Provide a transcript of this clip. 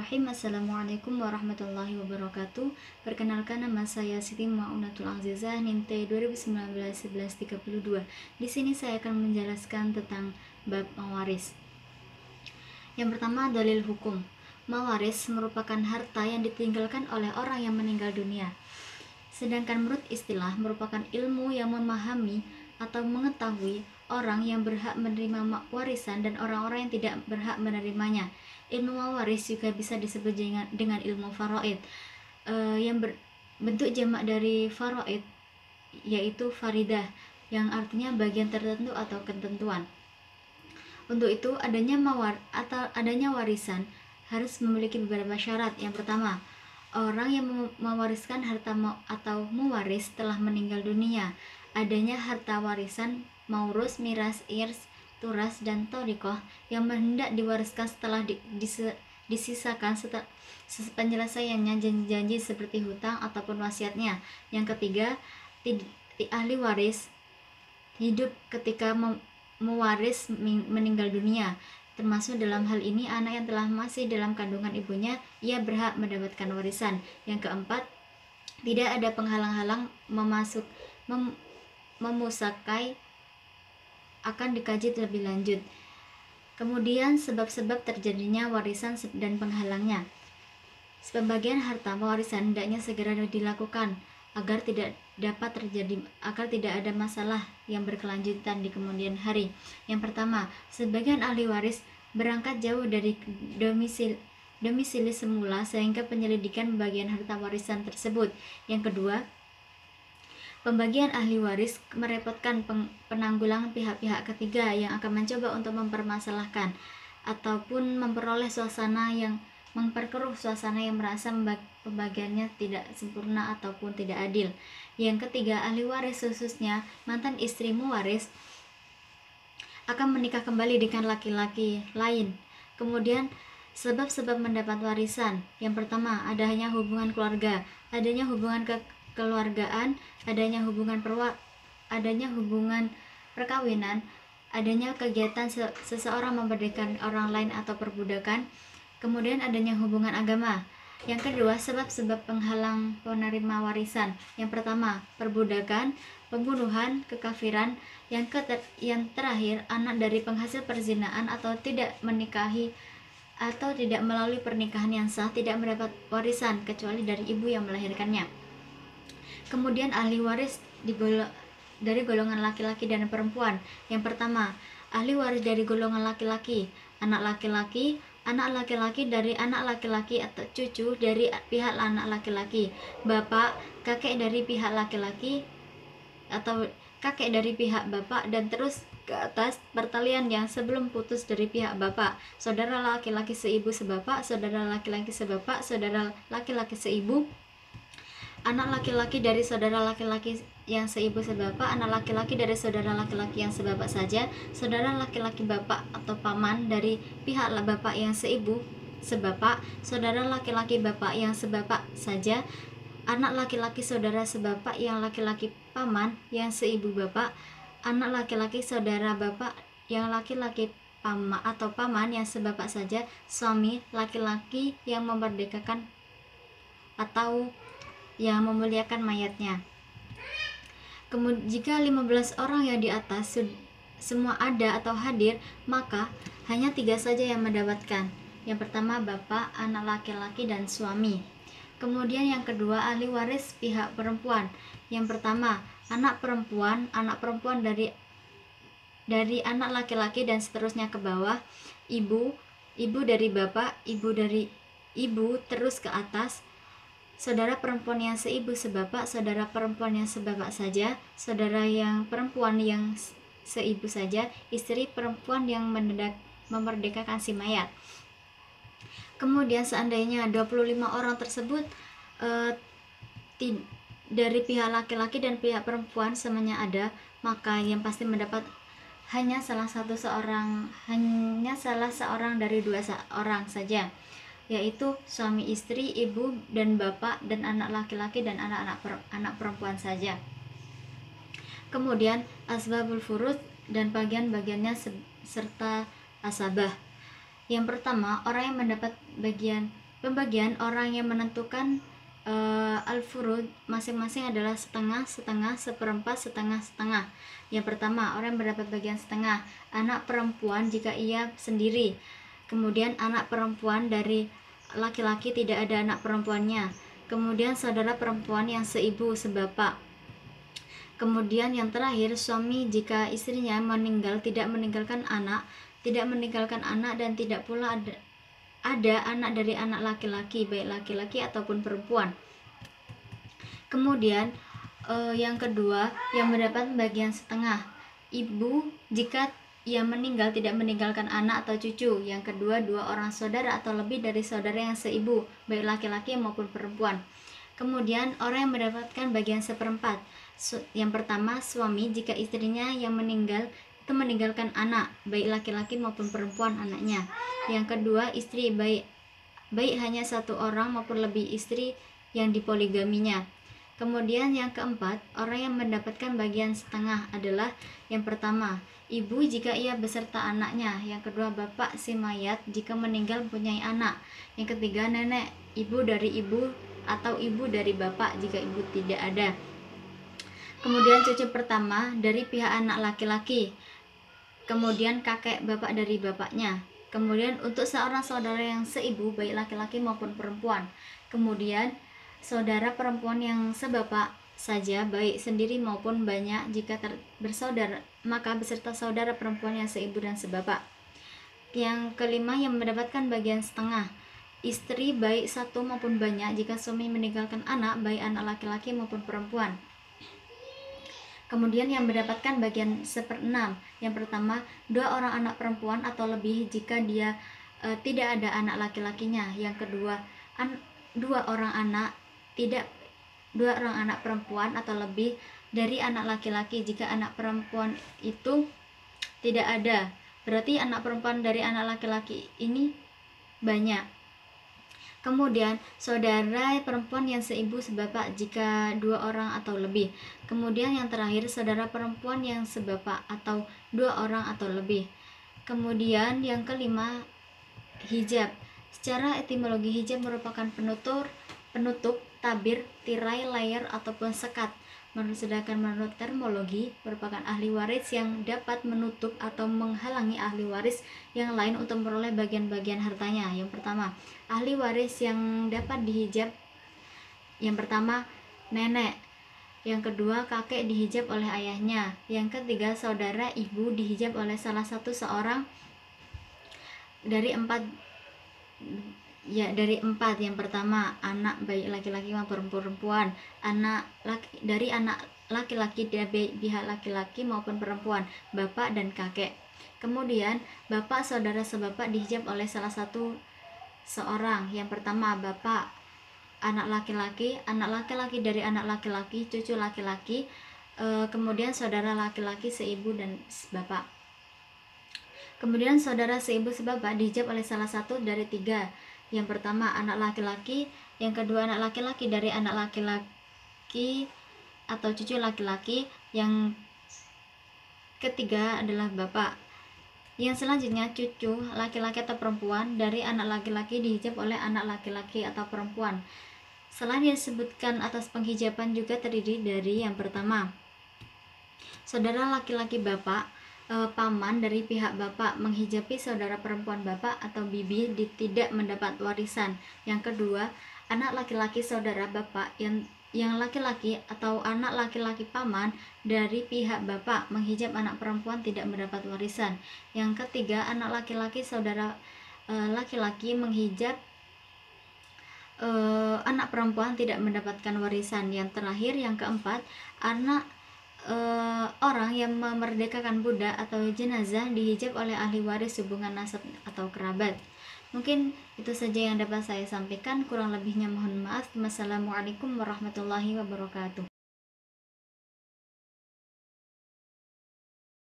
Bismillahirrahmanirrahim. Assalamualaikum warahmatullahi wabarakatuh. Perkenalkan, nama saya Siti Maunatul Azizah, NIM T 2019-1132. Di sini saya akan menjelaskan tentang bab mawaris. Yang pertama, dalil hukum. Mawaris merupakan harta yang ditinggalkan oleh orang yang meninggal dunia. Sedangkan menurut istilah merupakan ilmu yang memahami atau mengetahui orang yang berhak menerima warisan dan orang-orang yang tidak berhak menerimanya. Ilmu mawaris juga bisa disebut dengan ilmu faraid, yang bentuk jamak dari faraid yaitu faridah, yang artinya bagian tertentu atau ketentuan. Untuk itu adanya warisan harus memiliki beberapa syarat. Yang pertama, orang yang mewariskan harta atau mewaris telah meninggal dunia. Adanya harta warisan, maurus, miras, irs, turas, dan torikoh yang hendak diwariskan setelah disisakan penyelesaiannya janji-janji seperti hutang ataupun wasiatnya. Yang ketiga, ahli waris hidup ketika mewaris meninggal dunia, termasuk dalam hal ini anak yang telah masih dalam kandungan ibunya, ia berhak mendapatkan warisan. Yang keempat, tidak ada penghalang-halang memusakai, akan dikaji lebih lanjut. Kemudian sebab-sebab terjadinya warisan dan penghalangnya. Pembagian harta warisan hendaknya segera dilakukan agar tidak ada masalah yang berkelanjutan di kemudian hari. Yang pertama, sebagian ahli waris berangkat jauh dari domisili semula sehingga penyelidikan pembagian harta warisan tersebut. Yang kedua, pembagian ahli waris merepotkan penanggulangan pihak-pihak ketiga yang akan mencoba untuk mempermasalahkan ataupun memperoleh memperkeruh suasana yang merasa pembagiannya tidak sempurna ataupun tidak adil. Yang ketiga, ahli waris khususnya mantan istri mewaris akan menikah kembali dengan laki-laki lain. Kemudian sebab-sebab mendapat warisan. Yang pertama, adanya hubungan keluarga, adanya hubungan kekeluargaan, adanya hubungan perkawinan, adanya kegiatan seseorang memerdekakan orang lain atau perbudakan, kemudian adanya hubungan agama. Yang kedua, sebab-sebab penghalang penerima warisan. Yang pertama, perbudakan, pembunuhan, kekafiran. Yang terakhir, anak dari penghasil perzinaan atau tidak menikahi atau tidak melalui pernikahan yang sah tidak mendapat warisan kecuali dari ibu yang melahirkannya. Kemudian ahli waris dari golongan laki-laki dan perempuan. Yang pertama, ahli waris dari golongan laki-laki, anak laki-laki dari anak laki-laki atau cucu dari pihak anak laki-laki, bapak, kakek dari pihak laki-laki atau kakek dari pihak bapak, dan terus ke atas pertalian yang sebelum putus dari pihak bapak, saudara laki-laki seibu sebapak, saudara laki-laki sebapak, saudara laki-laki seibu, anak laki-laki dari saudara laki-laki yang seibu sebapak, anak laki-laki dari saudara laki-laki yang sebapak saja, saudara laki-laki bapak atau paman dari pihak bapak yang seibu sebapak, saudara laki-laki bapak yang sebapak saja, anak laki-laki saudara sebapak yang laki-laki paman yang seibu bapak, anak laki-laki saudara bapak yang laki-laki paman atau paman yang sebapak saja, suami laki-laki yang memerdekakan atau yang memuliakan mayatnya. Kemudian jika 15 orang yang di atas semua ada atau hadir, maka hanya 3 saja yang mendapatkan. Yang pertama, bapak, anak laki-laki, dan suami. Kemudian yang kedua, ahli waris pihak perempuan. Yang pertama, anak perempuan dari anak laki-laki dan seterusnya ke bawah, ibu dari bapak, ibu dari ibu terus ke atas, saudara perempuan yang seibu sebapak, saudara perempuan yang sebapak saja, saudara yang perempuan yang seibu saja, istri perempuan yang memerdekakan si mayat. Kemudian seandainya 25 orang tersebut dari pihak laki-laki dan pihak perempuan semuanya ada, maka yang pasti mendapat hanya salah seorang dari 2 orang saja, yaitu suami istri, ibu dan bapak, dan anak laki-laki dan anak perempuan saja. Kemudian asbabul furud dan bagian-bagiannya serta asabah. Yang pertama, orang yang mendapat bagian Pembagian orang yang menentukan al-furud masing-masing adalah setengah, setengah, seperempat, setengah, setengah. Yang pertama, orang yang mendapat bagian setengah, anak perempuan jika ia sendiri. Kemudian anak perempuan dari laki-laki tidak ada anak perempuannya. Kemudian saudara perempuan yang seibu sebapak. Kemudian yang terakhir, suami jika istrinya meninggal tidak meninggalkan anak dan tidak pula ada anak dari anak laki-laki, baik laki-laki ataupun perempuan. Kemudian yang kedua, yang mendapat bagian setengah, ibu jika ia meninggal tidak meninggalkan anak atau cucu. Yang kedua, dua orang saudara atau lebih dari saudara yang seibu, baik laki-laki maupun perempuan. Kemudian orang yang mendapatkan bagian seperempat, yang pertama, suami jika istrinya yang meninggal itu meninggalkan anak, baik laki-laki maupun perempuan anaknya. Yang kedua, istri, baik hanya satu orang maupun lebih istri yang dipoligaminya. Kemudian yang keempat, orang yang mendapatkan bagian setengah adalah yang pertama, ibu jika ia beserta anaknya. Yang kedua, bapak si mayat jika meninggal mempunyai anak. Yang ketiga, nenek, ibu dari ibu atau ibu dari bapak jika ibu tidak ada. Kemudian cucu pertama dari pihak anak laki-laki. Kemudian kakek bapak dari bapaknya. Kemudian untuk seorang saudara yang seibu, baik laki-laki maupun perempuan. Kemudian saudara perempuan yang sebapak saja, baik sendiri maupun banyak, jika bersaudara maka beserta saudara perempuan yang seibu dan sebapak. Yang kelima, yang mendapatkan bagian setengah, istri baik satu maupun banyak jika suami meninggalkan anak, baik anak laki-laki maupun perempuan. Kemudian yang mendapatkan bagian seperenam, yang pertama, dua orang anak perempuan atau lebih jika dia tidak ada anak laki-lakinya. Yang kedua, dua orang anak perempuan atau lebih dari anak laki-laki jika anak perempuan itu tidak ada. Berarti anak perempuan dari anak laki-laki ini banyak. Kemudian saudara perempuan yang seibu sebapak jika dua orang atau lebih. Kemudian yang terakhir, saudara perempuan yang sebapak atau dua orang atau lebih. Kemudian yang kelima, hijab. Secara etimologi, hijab merupakan penutup, tabir, tirai, layar ataupun sekat. Sedangkan menurut terminologi, merupakan ahli waris yang dapat menutup atau menghalangi ahli waris yang lain untuk memperoleh bagian-bagian hartanya. Yang pertama, ahli waris yang dapat dihijab. Yang pertama, nenek. Yang kedua, kakek dihijab oleh ayahnya. Yang ketiga, saudara ibu dihijab oleh salah satu seorang dari empat. Yang pertama, anak baik laki-laki maupun perempuan, dari anak laki-laki dari pihak laki-laki maupun perempuan, bapak dan kakek. Kemudian bapak saudara sebapak dihijab oleh salah satu seorang. Yang pertama, bapak, anak laki-laki dari anak laki-laki, cucu laki-laki, kemudian saudara laki-laki seibu dan bapak. Kemudian saudara seibu sebapak dihijab oleh salah satu dari tiga. Yang pertama, anak laki-laki. Yang kedua, anak laki-laki dari anak laki-laki atau cucu laki-laki. Yang ketiga adalah bapak. Yang selanjutnya, cucu laki-laki atau perempuan dari anak laki-laki dihijab oleh anak laki-laki atau perempuan. Selain disebutkan atas penghijaban juga terdiri dari yang pertama, saudara laki-laki bapak, paman dari pihak bapak menghijabi saudara perempuan bapak atau bibi tidak mendapat warisan. Yang kedua, anak laki-laki saudara bapak yang laki-laki atau anak laki-laki paman dari pihak bapak menghijab anak perempuan tidak mendapat warisan. Yang ketiga, anak laki-laki saudara laki-laki menghijab anak perempuan tidak mendapatkan warisan. Yang terakhir, yang keempat, orang yang memerdekakan budak atau jenazah dihijab oleh ahli waris hubungan nasab atau kerabat. Mungkin itu saja yang dapat saya sampaikan, kurang lebihnya mohon maaf. Wassalamualaikum warahmatullahi wabarakatuh.